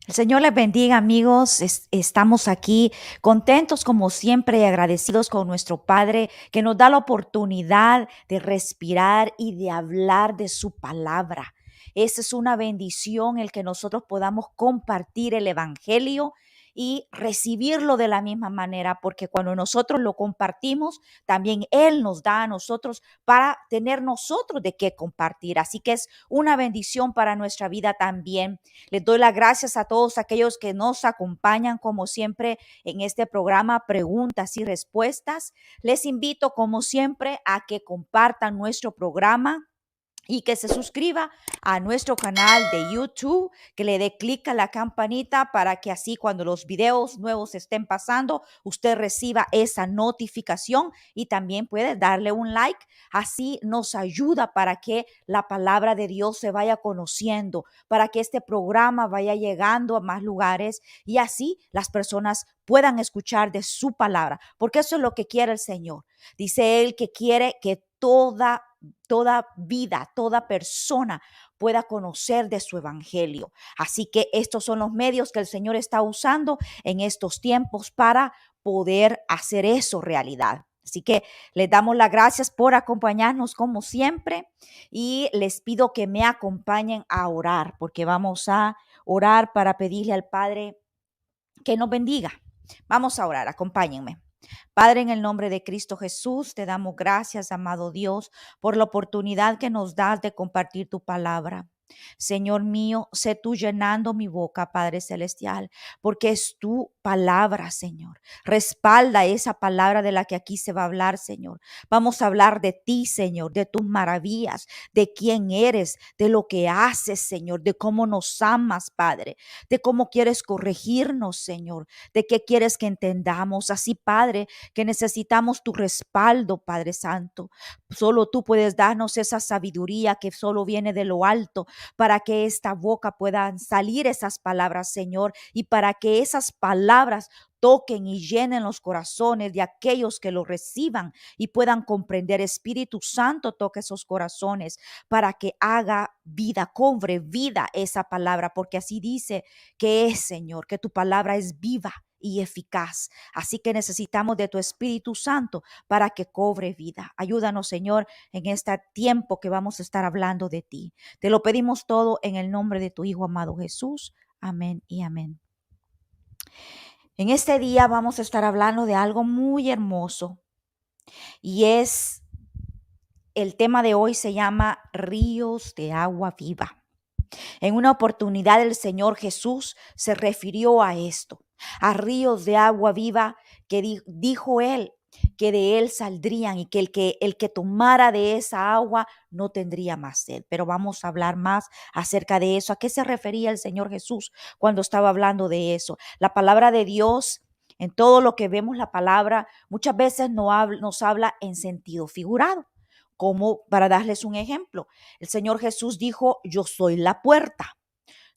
El Señor les bendiga, amigos. Estamos aquí contentos como siempre y agradecidos con nuestro Padre que nos da la oportunidad de respirar y de hablar de su palabra. Esa es una bendición el que nosotros podamos compartir el Evangelio y recibirlo de la misma manera, porque cuando nosotros lo compartimos, también Él nos da a nosotros para tener nosotros de qué compartir. Así que es una bendición para nuestra vida también. Les doy las gracias a todos aquellos que nos acompañan como siempre en este programa Preguntas y Respuestas. Les invito como siempre a que compartan nuestro programa y que se suscriba a nuestro canal de YouTube, que le dé clic a la campanita para que así cuando los videos nuevos estén pasando, usted reciba esa notificación y también puede darle un like. Así nos ayuda para que la palabra de Dios se vaya conociendo, para que este programa vaya llegando a más lugares y así las personas puedan escuchar de su palabra, porque eso es lo que quiere el Señor. Dice Él que quiere que toda vida, toda persona pueda conocer de su evangelio. Así que estos son los medios que el Señor está usando en estos tiempos para poder hacer eso realidad. Así que les damos las gracias por acompañarnos como siempre y les pido que me acompañen a orar, porque vamos a orar para pedirle al Padre que nos bendiga. Vamos a orar, acompáñenme. Padre, en el nombre de Cristo Jesús, te damos gracias, amado Dios, por la oportunidad que nos das de compartir tu palabra. Señor mío, sé tú llenando mi boca, Padre Celestial, porque es tu palabra, Señor. Respalda esa palabra de la que aquí se va a hablar, Señor. Vamos a hablar de ti, Señor, de tus maravillas, de quién eres, de lo que haces, Señor, de cómo nos amas, Padre, de cómo quieres corregirnos, Señor, de qué quieres que entendamos. Así, Padre, que necesitamos tu respaldo, Padre Santo. Solo tú puedes darnos esa sabiduría que solo viene de lo alto para que esta boca puedan salir esas palabras, Señor, y para que esas palabras toquen y llenen los corazones de aquellos que lo reciban y puedan comprender. Espíritu Santo, toque esos corazones para que haga vida, cobre vida esa palabra, porque así dice que es, Señor, que tu palabra es viva y eficaz. Así que necesitamos de tu Espíritu Santo para que cobre vida. Ayúdanos, Señor, en este tiempo que vamos a estar hablando de ti. Te lo pedimos todo en el nombre de tu Hijo amado Jesús. Amén y amén. En este día vamos a estar hablando de algo muy hermoso y el tema de hoy se llama ríos de agua viva. En una oportunidad el Señor Jesús se refirió a esto, a ríos de agua viva que dijo él que de él saldrían y que el que tomara de esa agua no tendría más sed. Pero vamos a hablar más acerca de eso. ¿A qué se refería el Señor Jesús cuando estaba hablando de eso? La palabra de Dios, en todo lo que vemos la palabra, muchas veces nos habla en sentido figurado. Como para darles un ejemplo, el Señor Jesús dijo, yo soy la puerta.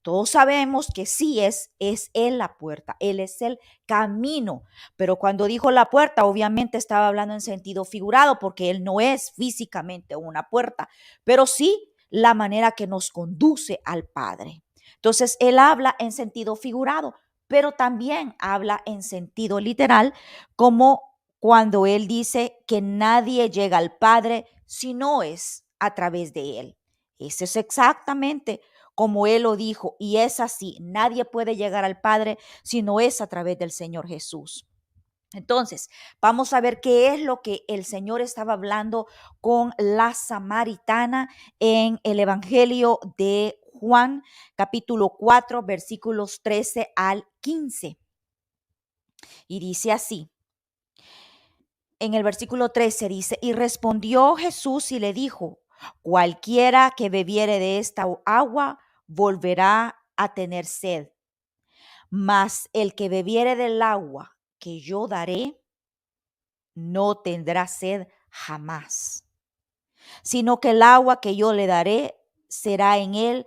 Todos sabemos que sí es Él la puerta, Él es el camino, pero cuando dijo la puerta, obviamente estaba hablando en sentido figurado porque Él no es físicamente una puerta, pero sí la manera que nos conduce al Padre. Entonces, Él habla en sentido figurado, pero también habla en sentido literal, como cuando Él dice que nadie llega al Padre si no es a través de Él. Ese es exactamente como Él lo dijo, y es así. Nadie puede llegar al Padre si no es a través del Señor Jesús. Entonces, vamos a ver qué es lo que el Señor estaba hablando con la samaritana en el Evangelio de Juan, capítulo 4, versículos 13 al 15. Y dice así. En el versículo 13 dice, y respondió Jesús y le dijo, cualquiera que bebiere de esta agua volverá a tener sed, mas el que bebiere del agua que yo daré no tendrá sed jamás, sino que el agua que yo le daré será en él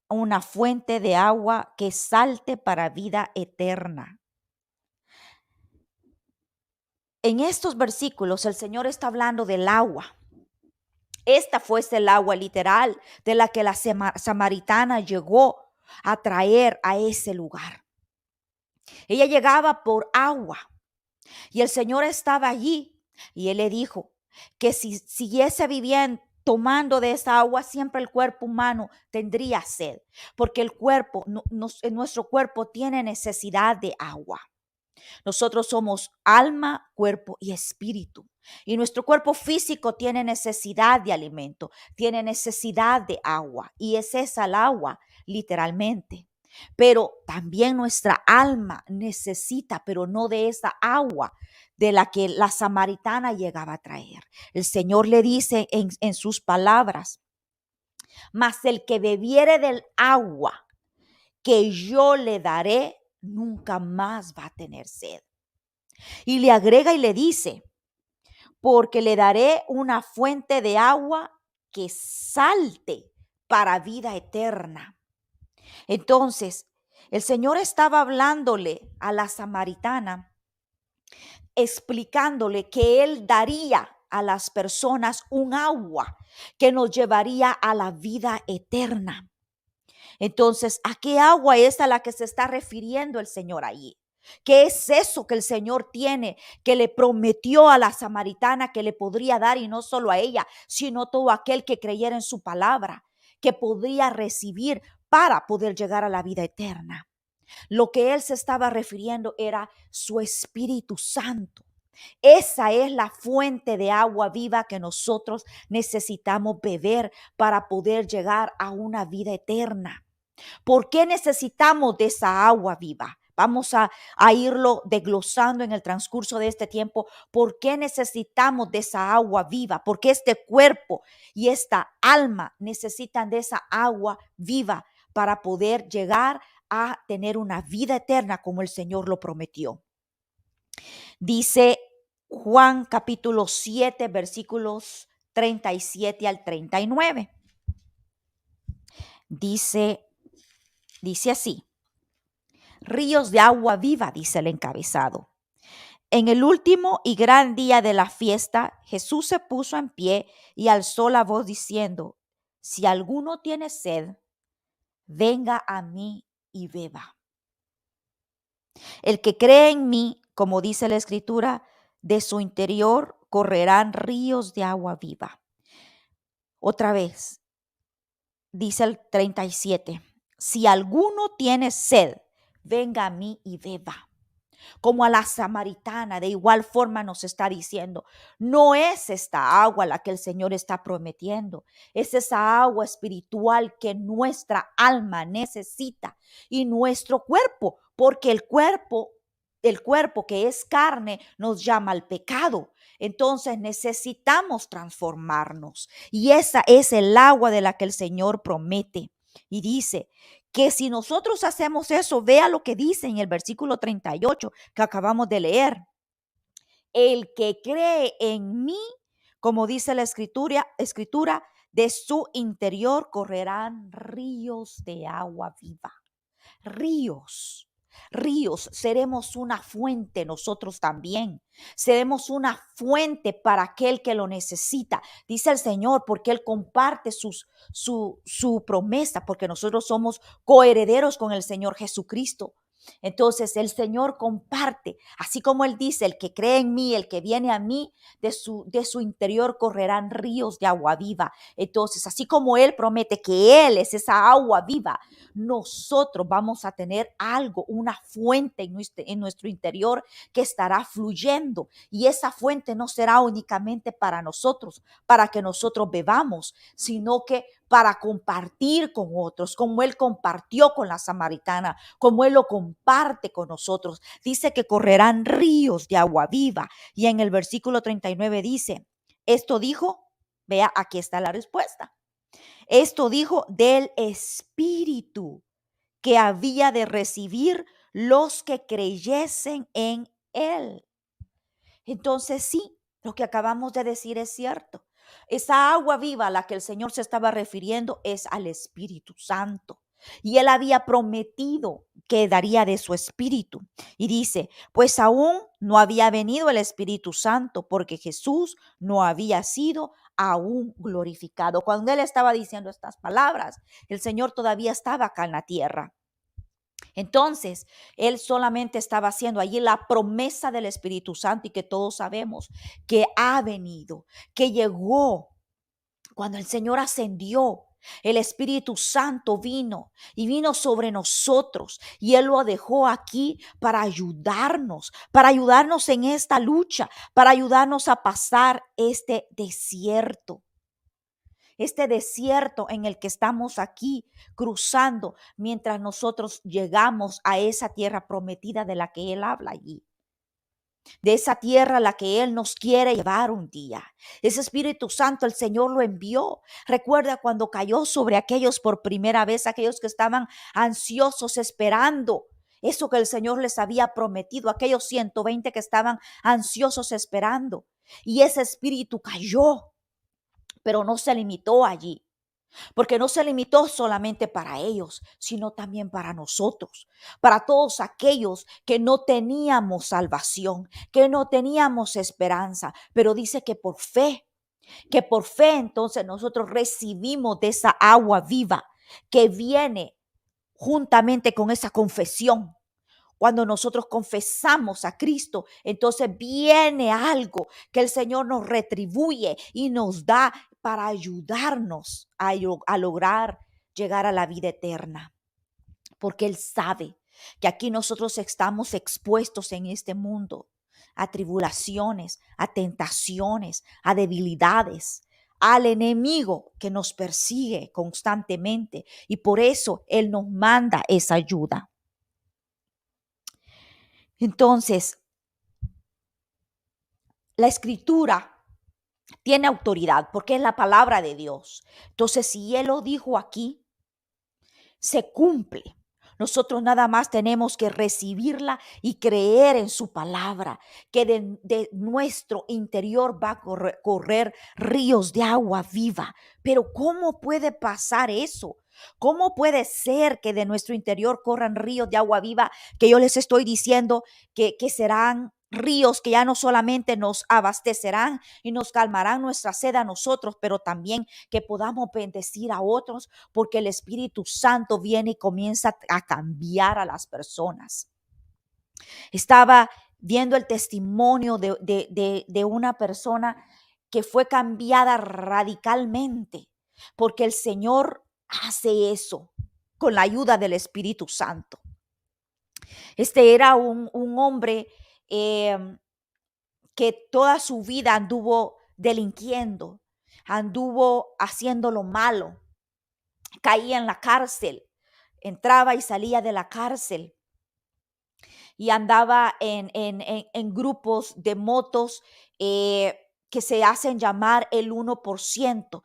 una fuente de agua que salte para vida eterna. En estos versículos el Señor está hablando del agua. Esta fuese el agua literal de la que la samaritana llegó a traer a ese lugar. Ella llegaba por agua y el Señor estaba allí y Él le dijo que si siguiese viviendo, tomando de esa agua, siempre el cuerpo humano tendría sed, porque el cuerpo, nuestro cuerpo tiene necesidad de agua. Nosotros somos alma, cuerpo y espíritu. Y nuestro cuerpo físico tiene necesidad de alimento, tiene necesidad de agua. Y es esa el agua, literalmente. Pero también nuestra alma necesita, pero no de esa agua de la que la samaritana llegaba a traer. El Señor le dice en sus palabras, mas el que bebiere del agua que yo le daré, nunca más va a tener sed. Y le agrega y le dice, porque le daré una fuente de agua que salte para vida eterna. Entonces, el Señor estaba hablándole a la samaritana, explicándole que Él daría a las personas un agua que nos llevaría a la vida eterna. Entonces, ¿a qué agua es a la que se está refiriendo el Señor allí? ¿Qué es eso que el Señor tiene, que le prometió a la samaritana que le podría dar, y no solo a ella, sino todo aquel que creyera en su palabra, que podría recibir para poder llegar a la vida eterna? Lo que él se estaba refiriendo era su Espíritu Santo. Esa es la fuente de agua viva que nosotros necesitamos beber para poder llegar a una vida eterna. ¿Por qué necesitamos de esa agua viva? Vamos a irlo desglosando en el transcurso de este tiempo. ¿Por qué necesitamos de esa agua viva? Porque este cuerpo y esta alma necesitan de esa agua viva para poder llegar a tener una vida eterna como el Señor lo prometió. Dice Juan capítulo 7, versículos 37 al 39. Dice así: ríos de agua viva, dice el encabezado. En el último y gran día de la fiesta, Jesús se puso en pie y alzó la voz diciendo: si alguno tiene sed, venga a mí y beba. El que cree en mí, como dice la Escritura, de su interior correrán ríos de agua viva. Otra vez, dice el 37, si alguno tiene sed, venga a mí y beba. Como a la samaritana, de igual forma nos está diciendo, no es esta agua la que el Señor está prometiendo, es esa agua espiritual que nuestra alma necesita y nuestro cuerpo, porque el cuerpo que es carne nos llama al pecado. Entonces necesitamos transformarnos y esa es el agua de la que el Señor promete. Y dice que si nosotros hacemos eso, vea lo que dice en el versículo 38 que acabamos de leer. El que cree en mí, como dice la escritura, de su interior correrán ríos de agua viva. Ríos. Seremos una fuente nosotros también. Seremos una fuente para aquel que lo necesita. Dice el Señor, porque Él comparte su promesa, porque nosotros somos coherederos con el Señor Jesucristo. Entonces el Señor comparte, así como Él dice, el que cree en mí, el que viene a mí, de su interior correrán ríos de agua viva. Entonces, así como Él promete que Él es esa agua viva, nosotros vamos a tener algo, una fuente en nuestro interior que estará fluyendo. Y esa fuente no será únicamente para nosotros, para que nosotros bebamos, sino que para compartir con otros, como Él compartió con la samaritana, como Él lo comparte con nosotros. Dice que correrán ríos de agua viva. Y en el versículo 39 dice, esto dijo, vea, aquí está la respuesta. Esto dijo del Espíritu que había de recibir los que creyesen en Él. Entonces sí, lo que acabamos de decir es cierto. Esa agua viva a la que el Señor se estaba refiriendo es al Espíritu Santo. Y Él había prometido que daría de su Espíritu. Y dice, pues aún no había venido el Espíritu Santo porque Jesús no había sido aún glorificado. Cuando él estaba diciendo estas palabras, el Señor todavía estaba acá en la tierra. Entonces, él solamente estaba haciendo allí la promesa del Espíritu Santo y que todos sabemos que ha venido, que llegó cuando el Señor ascendió. El Espíritu Santo vino y vino sobre nosotros y Él lo dejó aquí para ayudarnos en esta lucha, para ayudarnos a pasar este desierto en el que estamos aquí cruzando mientras nosotros llegamos a esa tierra prometida de la que Él habla allí. De esa tierra a la que Él nos quiere llevar un día. Ese Espíritu Santo el Señor lo envió. Recuerda cuando cayó sobre aquellos por primera vez, aquellos que estaban ansiosos esperando eso que el Señor les había prometido, aquellos 120 que estaban ansiosos esperando. Y ese Espíritu cayó, pero no se limitó allí. Porque no se limitó solamente para ellos, sino también para nosotros, para todos aquellos que no teníamos salvación, que no teníamos esperanza, pero dice que por fe entonces nosotros recibimos de esa agua viva que viene juntamente con esa confesión. Cuando nosotros confesamos a Cristo, entonces viene algo que el Señor nos retribuye y nos da para ayudarnos a lograr llegar a la vida eterna. Porque Él sabe que aquí nosotros estamos expuestos en este mundo a tribulaciones, a tentaciones, a debilidades, al enemigo que nos persigue constantemente. Y por eso Él nos manda esa ayuda. Entonces, la escritura tiene autoridad porque es la palabra de Dios. Entonces, si Él lo dijo aquí, se cumple. Nosotros nada más tenemos que recibirla y creer en su palabra, que de nuestro interior va a correr ríos de agua viva. Pero ¿cómo puede pasar eso? ¿Cómo puede ser que de nuestro interior corran ríos de agua viva? Que yo les estoy diciendo que serán ríos que ya no solamente nos abastecerán y nos calmarán nuestra sed a nosotros, pero también que podamos bendecir a otros, porque el Espíritu Santo viene y comienza a cambiar a las personas. Estaba viendo el testimonio de una persona que fue cambiada radicalmente, porque el Señor hace eso con la ayuda del Espíritu Santo. Este era un hombre que toda su vida anduvo delinquiendo, anduvo haciendo lo malo, caía en la cárcel, entraba y salía de la cárcel y andaba en grupos de motos que se hacen llamar el 1%,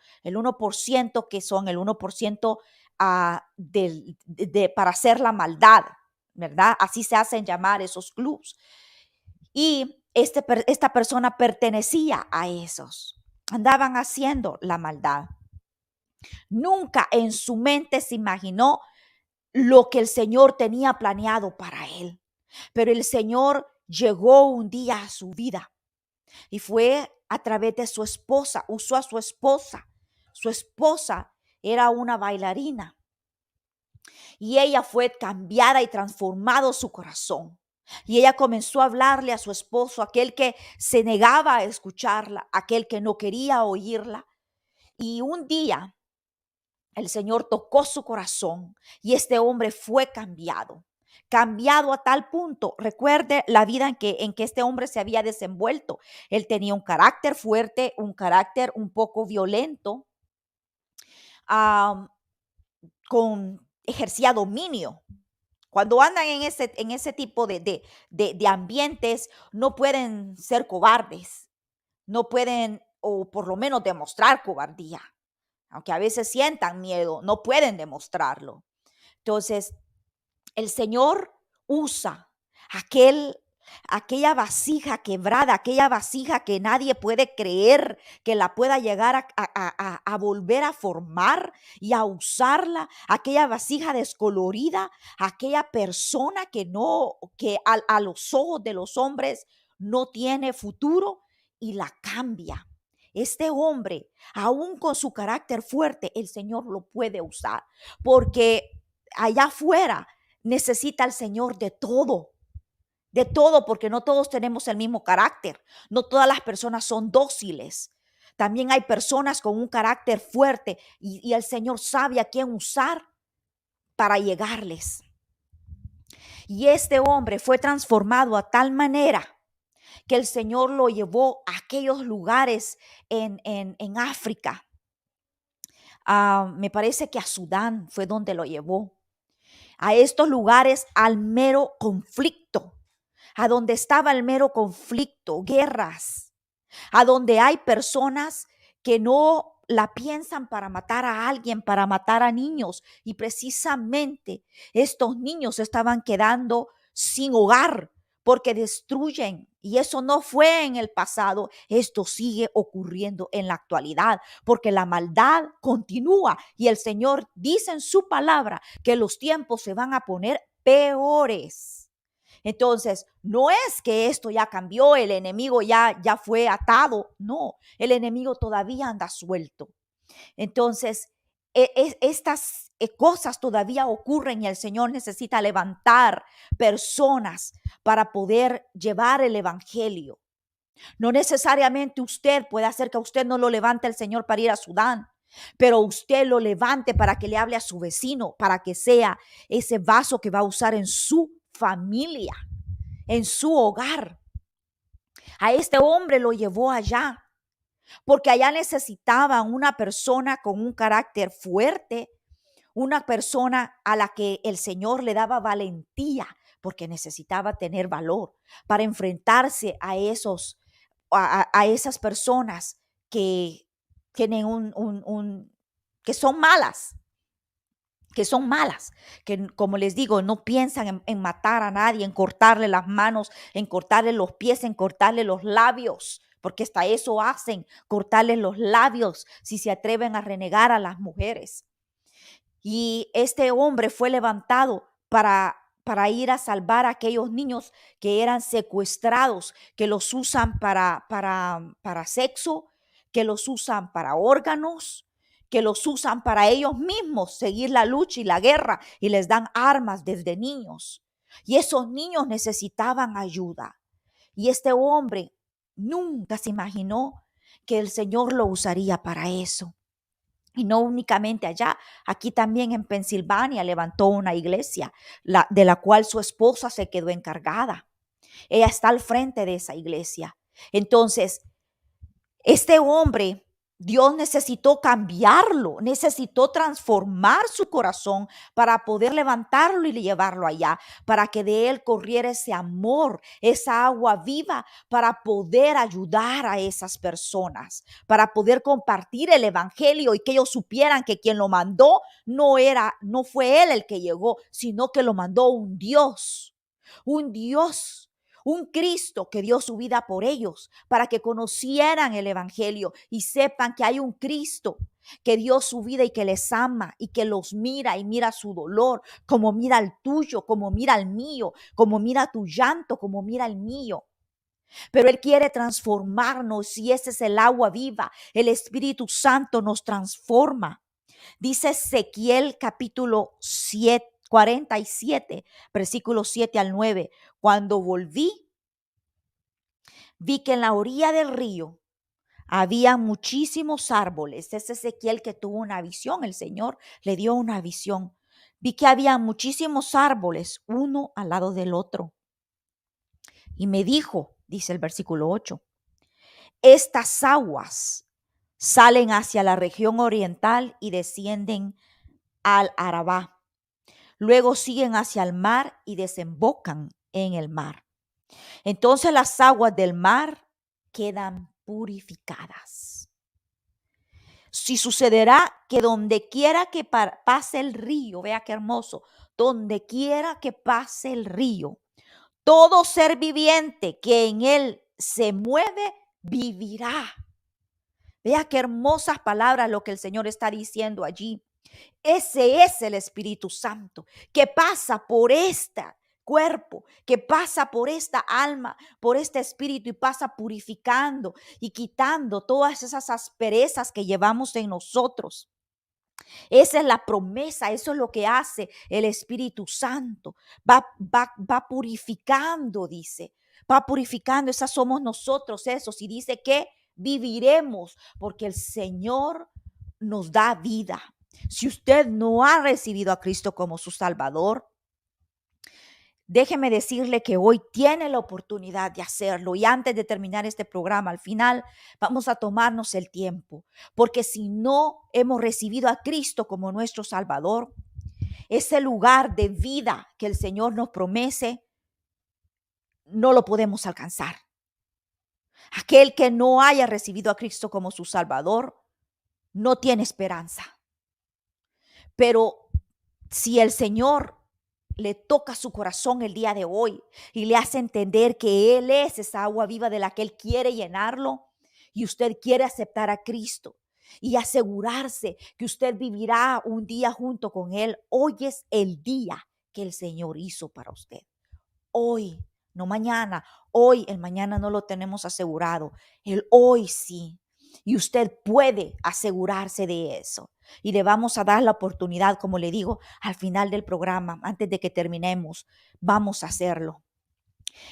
que son el 1% para hacer la maldad, ¿verdad? Así se hacen llamar esos clubs. Y esta persona pertenecía a esos. Andaban haciendo la maldad. Nunca en su mente se imaginó lo que el Señor tenía planeado para él. Pero el Señor llegó un día a su vida y fue a través de su esposa. Usó a su esposa. Su esposa era una bailarina y ella fue cambiada y transformado su corazón. Y ella comenzó a hablarle a su esposo, aquel que se negaba a escucharla, aquel que no quería oírla. Y un día el Señor tocó su corazón y este hombre fue cambiado a tal punto. Recuerde la vida en que este hombre se había desenvuelto. Él tenía un carácter fuerte, un carácter un poco violento, ejercía dominio. Cuando andan en ese tipo de ambientes, no pueden ser cobardes, no pueden, o por lo menos demostrar cobardía. Aunque a veces sientan miedo, no pueden demostrarlo. Entonces, el Señor usa aquella vasija quebrada, aquella vasija que nadie puede creer que la pueda llegar a volver a formar y a usarla, aquella vasija descolorida, aquella persona que a los ojos de los hombres no tiene futuro y la cambia. este hombre, aún con su carácter fuerte, el Señor lo puede usar, porque allá afuera necesita el Señor de todo, porque no todos tenemos el mismo carácter, no todas las personas son dóciles. También hay personas con un carácter fuerte y el Señor sabe a quién usar para llegarles. Y este hombre fue transformado a tal manera que el Señor lo llevó a aquellos lugares en África. Me parece que a Sudán fue donde lo llevó. A estos lugares al mero conflicto, a donde estaba el mero conflicto, guerras, a donde hay personas que no la piensan para matar a alguien, para matar a niños. Y precisamente estos niños estaban quedando sin hogar porque destruyen. Y eso no fue en el pasado, esto sigue ocurriendo en la actualidad, porque la maldad continúa y el Señor dice en su palabra que los tiempos se van a poner peores. Entonces, no es que esto ya cambió, el enemigo ya fue atado, no, el enemigo todavía anda suelto. Entonces, estas cosas todavía ocurren y el Señor necesita levantar personas para poder llevar el evangelio. No necesariamente usted puede hacer que usted no lo levante el Señor para ir a Sudán, pero usted lo levante para que le hable a su vecino, para que sea ese vaso que va a usar en su familia, en su hogar. A este hombre lo llevó allá porque allá necesitaban una persona con un carácter fuerte, una persona a la que el Señor le daba valentía, porque necesitaba tener valor para enfrentarse a esas personas que tienen que son malas, que como les digo, no piensan en matar a nadie, en cortarle las manos, en cortarle los pies, en cortarle los labios, porque hasta eso hacen, cortarle los labios si se atreven a renegar a las mujeres. Y este hombre fue levantado para ir a salvar a aquellos niños que eran secuestrados, que los usan para sexo, que los usan para órganos, que los usan para ellos mismos seguir la lucha y la guerra y les dan armas desde niños. Y esos niños necesitaban ayuda. Y este hombre nunca se imaginó que el Señor lo usaría para eso. Y no únicamente allá, aquí también en Pensilvania levantó una iglesia de la cual su esposa se quedó encargada. Ella está al frente de esa iglesia. Entonces, este hombre, Dios necesitó cambiarlo, necesitó transformar su corazón para poder levantarlo y llevarlo allá, para que de él corriera ese amor, esa agua viva, para poder ayudar a esas personas, para poder compartir el evangelio y que ellos supieran que quien lo mandó no fue él el que llegó, sino que lo mandó un Dios, un Cristo que dio su vida por ellos para que conocieran el evangelio y sepan que hay un Cristo que dio su vida y que les ama y que los mira y mira su dolor, como mira el tuyo, como mira el mío, como mira tu llanto, como mira el mío. Pero Él quiere transformarnos y ese es el agua viva. El Espíritu Santo nos transforma. Dice Ezequiel capítulo 7, 47, versículos 7 al 9. Cuando volví, vi que en la orilla del río había muchísimos árboles. Es Ezequiel que tuvo una visión. El Señor le dio una visión. Vi que había muchísimos árboles, uno al lado del otro. Y me dijo, dice el versículo 8, estas aguas salen hacia la región oriental y descienden al Arabá. Luego siguen hacia el mar y desembocan en el mar. Entonces las aguas del mar quedan purificadas. Si sucederá que donde quiera que pase el río, vea qué hermoso, donde quiera que pase el río, todo ser viviente que en él se mueve, vivirá. Vea qué hermosas palabras lo que el Señor está diciendo allí. Ese es el Espíritu Santo que pasa por esta cuerpo, que pasa por esta alma, por este espíritu y pasa purificando y quitando todas esas asperezas que llevamos en nosotros. Esa es la promesa, eso es lo que hace el Espíritu Santo. Va purificando, dice, va purificando, esas somos nosotros esos. Y dice que viviremos porque el Señor nos da vida. Si usted no ha recibido a Cristo como su Salvador, déjeme decirle que hoy tiene la oportunidad de hacerlo. Y antes de terminar este programa, al final vamos a tomarnos el tiempo, porque si no hemos recibido a Cristo como nuestro Salvador, ese lugar de vida que el Señor nos promete, no lo podemos alcanzar. Aquel que no haya recibido a Cristo como su Salvador, no tiene esperanza. Pero si el Señor le toca su corazón el día de hoy y le hace entender que Él es esa agua viva de la que Él quiere llenarlo, y usted quiere aceptar a Cristo y asegurarse que usted vivirá un día junto con Él, hoy es el día que el Señor hizo para usted. Hoy, no mañana. Hoy, el mañana no lo tenemos asegurado. El hoy sí. Y usted puede asegurarse de eso. Y le vamos a dar la oportunidad, como le digo, al final del programa, antes de que terminemos, vamos a hacerlo.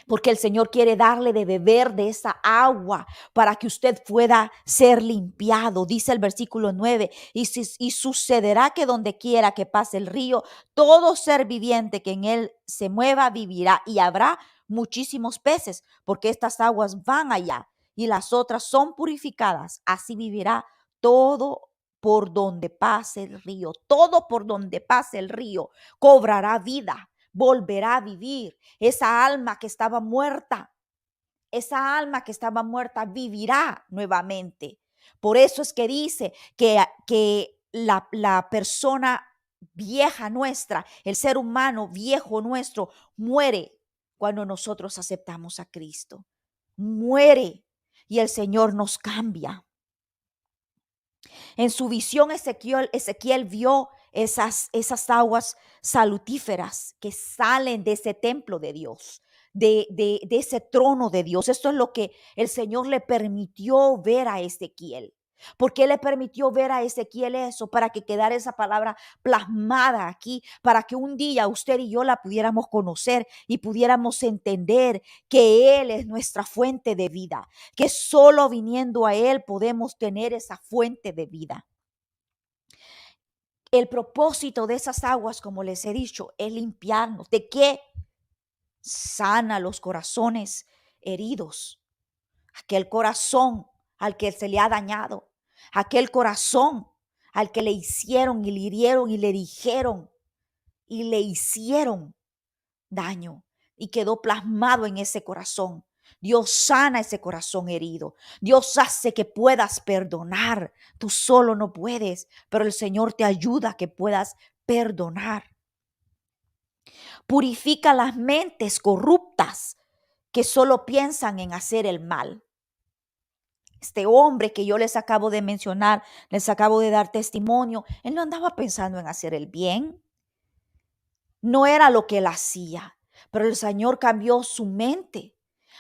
Porque el Señor quiere darle de beber de esa agua para que usted pueda ser limpiado. Dice el versículo 9, y sucederá que donde quiera que pase el río, todo ser viviente que en él se mueva vivirá, y habrá muchísimos peces, porque estas aguas van allá y las otras son purificadas. Así vivirá todo por donde pase el río. Todo por donde pase el río cobrará vida, volverá a vivir. Esa alma que estaba muerta, esa alma que estaba muerta vivirá nuevamente. Por eso es que dice que la persona vieja nuestra, el ser humano viejo nuestro, muere cuando nosotros aceptamos a Cristo. Muere y el Señor nos cambia. En su visión, Ezequiel vio esas aguas salutíferas que salen de ese templo de Dios, de ese trono de Dios. Esto es lo que el Señor le permitió ver a Ezequiel. ¿Por qué le permitió ver a Ezequiel eso? Para que quedara esa palabra plasmada aquí, para que un día usted y yo la pudiéramos conocer y pudiéramos entender que Él es nuestra fuente de vida, que solo viniendo a Él podemos tener esa fuente de vida. El propósito de esas aguas, como les he dicho, es limpiarnos. ¿De qué? Sana los corazones heridos. Aquel corazón al que se le ha dañado. Aquel corazón al que le hicieron y le hirieron y le dijeron y le hicieron daño y quedó plasmado en ese corazón. Dios sana ese corazón herido. Dios hace que puedas perdonar. Tú solo no puedes, pero el Señor te ayuda a que puedas perdonar. Purifica las mentes corruptas que solo piensan en hacer el mal. Este hombre que yo les acabo de mencionar, les acabo de dar testimonio, él no andaba pensando en hacer el bien. No era lo que él hacía, pero el Señor cambió su mente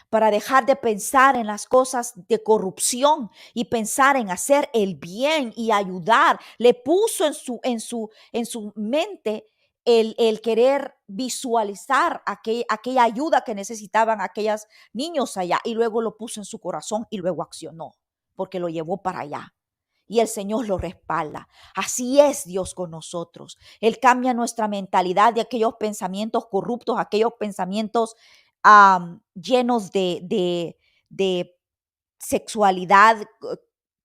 para dejar de pensar en las cosas de corrupción y pensar en hacer el bien y ayudar. Le puso en su mente el querer visualizar aquella ayuda que necesitaban aquellos niños allá, y luego lo puso en su corazón y luego accionó porque lo llevó para allá. Y el Señor lo respalda. Así es Dios con nosotros. Él cambia nuestra mentalidad de aquellos pensamientos corruptos, aquellos pensamientos llenos de sexualidad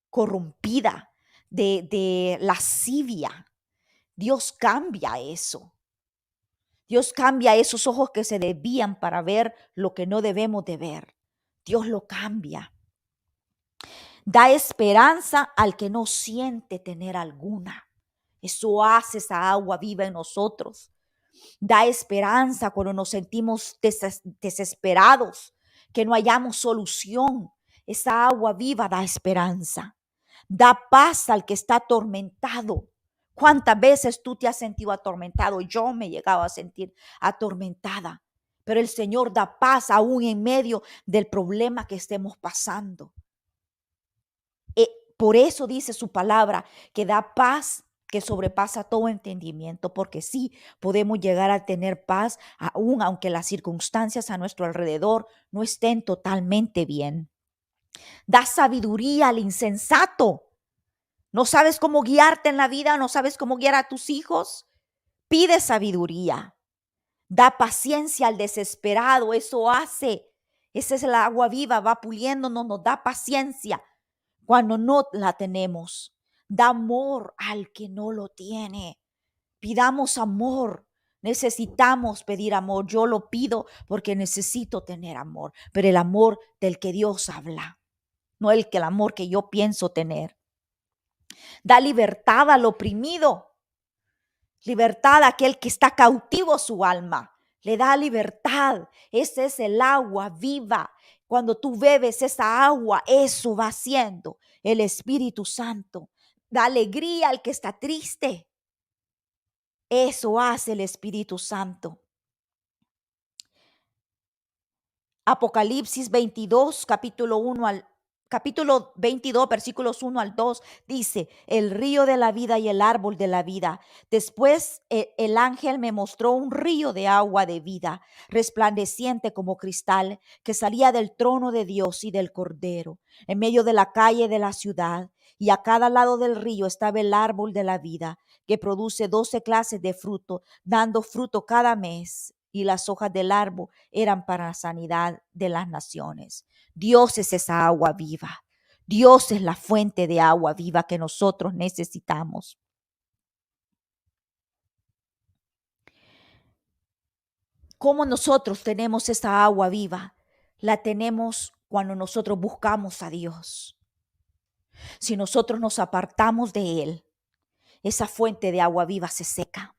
corrompida, de lascivia. Dios cambia eso. Dios cambia esos ojos que se desvían para ver lo que no debemos de ver. Dios lo cambia. Da esperanza al que no siente tener alguna. Eso hace esa agua viva en nosotros. Da esperanza cuando nos sentimos desesperados, que no hayamos solución. Esa agua viva da esperanza. Da paz al que está atormentado. ¿Cuántas veces tú te has sentido atormentado? Yo me he llegado a sentir atormentada. pero el Señor da paz aún en medio del problema que estemos pasando. Por eso dice su palabra que da paz que sobrepasa todo entendimiento, porque sí podemos llegar a tener paz aún aunque las circunstancias a nuestro alrededor no estén totalmente bien. Da sabiduría al insensato. ¿No sabes cómo guiarte en la vida? ¿No sabes cómo guiar a tus hijos? Pide sabiduría. Da paciencia al desesperado. Eso hace. Esa es el agua viva, va puliéndonos, nos da paciencia cuando no la tenemos. Da amor al que no lo tiene. Pidamos amor. Necesitamos pedir amor. Yo lo pido porque necesito tener amor, pero el amor del que Dios habla, no el amor que yo pienso tener. Da libertad al oprimido, libertad a aquel que está cautivo su alma. Le da libertad. Ese es el agua viva. Cuando tú bebes esa agua, eso va haciendo el Espíritu Santo. Da alegría al que está triste. Eso hace el Espíritu Santo. Apocalipsis 22, capítulo 22, versículos 1 al 2, dice: el río de la vida y el árbol de la vida. Después el ángel me mostró un río de agua de vida, resplandeciente como cristal, que salía del trono de Dios y del Cordero, en medio de la calle de la ciudad. Y a cada lado del río estaba el árbol de la vida, que produce 12 clases de fruto, dando fruto cada mes. Y las hojas del árbol eran para la sanidad de las naciones. Dios es esa agua viva. Dios es la fuente de agua viva que nosotros necesitamos. ¿Cómo nosotros tenemos esa agua viva? La tenemos cuando nosotros buscamos a Dios. Si nosotros nos apartamos de Él, esa fuente de agua viva se seca.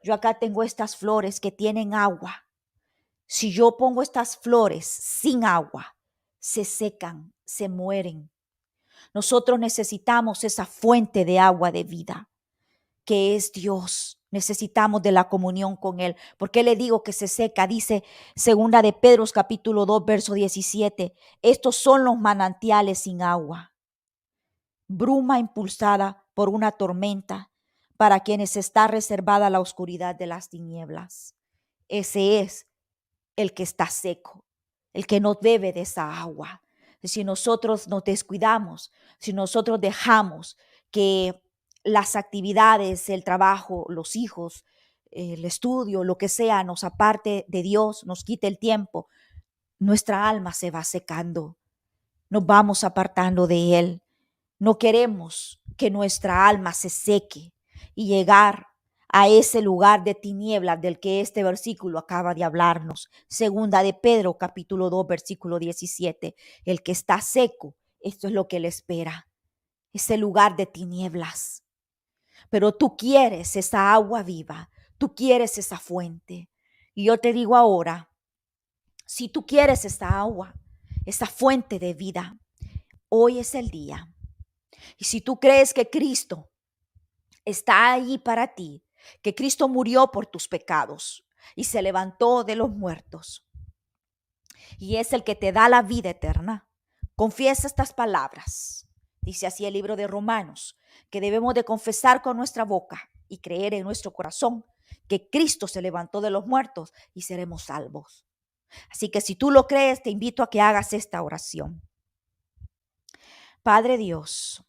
Yo acá tengo estas flores que tienen agua. Si yo pongo estas flores sin agua, se secan, se mueren. Nosotros necesitamos esa fuente de agua de vida, que es Dios. Necesitamos de la comunión con Él. ¿Por qué le digo que se seca? Dice segunda de Pedro capítulo 2, verso 17. Estos son los manantiales sin agua. Bruma impulsada por una tormenta, para quienes está reservada la oscuridad de las tinieblas. Ese es el que está seco, el que no bebe de esa agua. Si nosotros nos descuidamos, si nosotros dejamos que las actividades, el trabajo, los hijos, el estudio, lo que sea, nos aparte de Dios, nos quite el tiempo, nuestra alma se va secando, nos vamos apartando de Él. No queremos que nuestra alma se seque y llegar a ese lugar de tinieblas del que este versículo acaba de hablarnos. Segunda de Pedro, capítulo 2, versículo 17. El que está seco, esto es lo que le espera, ese lugar de tinieblas. Pero tú quieres esa agua viva, tú quieres esa fuente. Y yo te digo ahora, si tú quieres esa agua, esa fuente de vida, hoy es el día. Y si tú crees que Cristo está ahí para ti, que Cristo murió por tus pecados y se levantó de los muertos y es el que te da la vida eterna, confiesa estas palabras. Dice así el libro de Romanos, que debemos de confesar con nuestra boca y creer en nuestro corazón que Cristo se levantó de los muertos y seremos salvos. Así que si tú lo crees, te invito a que hagas esta oración. Padre Dios,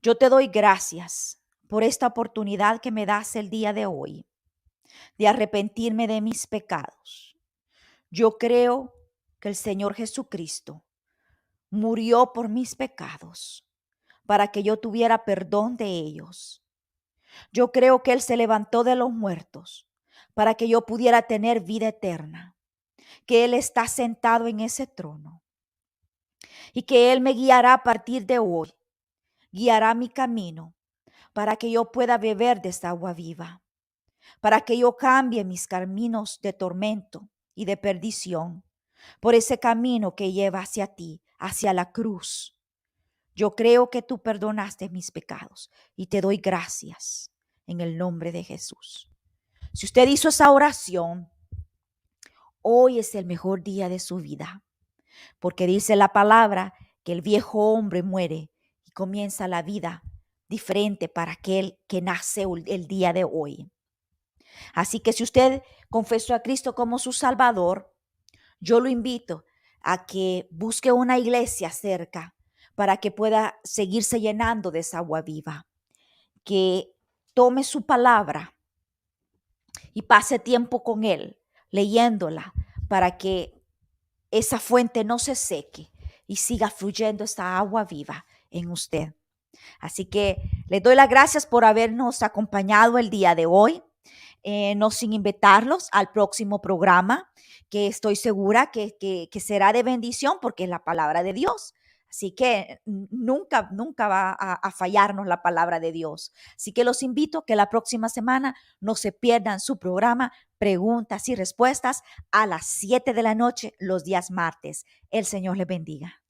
yo te doy gracias por esta oportunidad que me das el día de hoy de arrepentirme de mis pecados. Yo creo que el Señor Jesucristo murió por mis pecados para que yo tuviera perdón de ellos. Yo creo que Él se levantó de los muertos para que yo pudiera tener vida eterna, que Él está sentado en ese trono y que Él me guiará a partir de hoy, guiará mi camino para que yo pueda beber de esta agua viva, para que yo cambie mis caminos de tormento y de perdición por ese camino que lleva hacia ti, hacia la cruz. Yo creo que tú perdonaste mis pecados y te doy gracias en el nombre de Jesús. Si usted hizo esa oración, hoy es el mejor día de su vida, porque dice la palabra que el viejo hombre muere y comienza la vida diferente para aquel que nace el día de hoy. Así que si usted confesó a Cristo como su Salvador, yo lo invito a que busque una iglesia cerca para que pueda seguirse llenando de esa agua viva, que tome su palabra y pase tiempo con Él, leyéndola, para que esa fuente no se seque y siga fluyendo esta agua viva en usted. Así que le doy las gracias por habernos acompañado el día de hoy. No sin invitarlos al próximo programa, que estoy segura que será de bendición porque es la palabra de Dios. Así que nunca va a fallarnos la palabra de Dios. Así que los invito que la próxima semana no se pierdan su programa Preguntas y Respuestas a las 7 de la noche los días martes. El Señor les bendiga.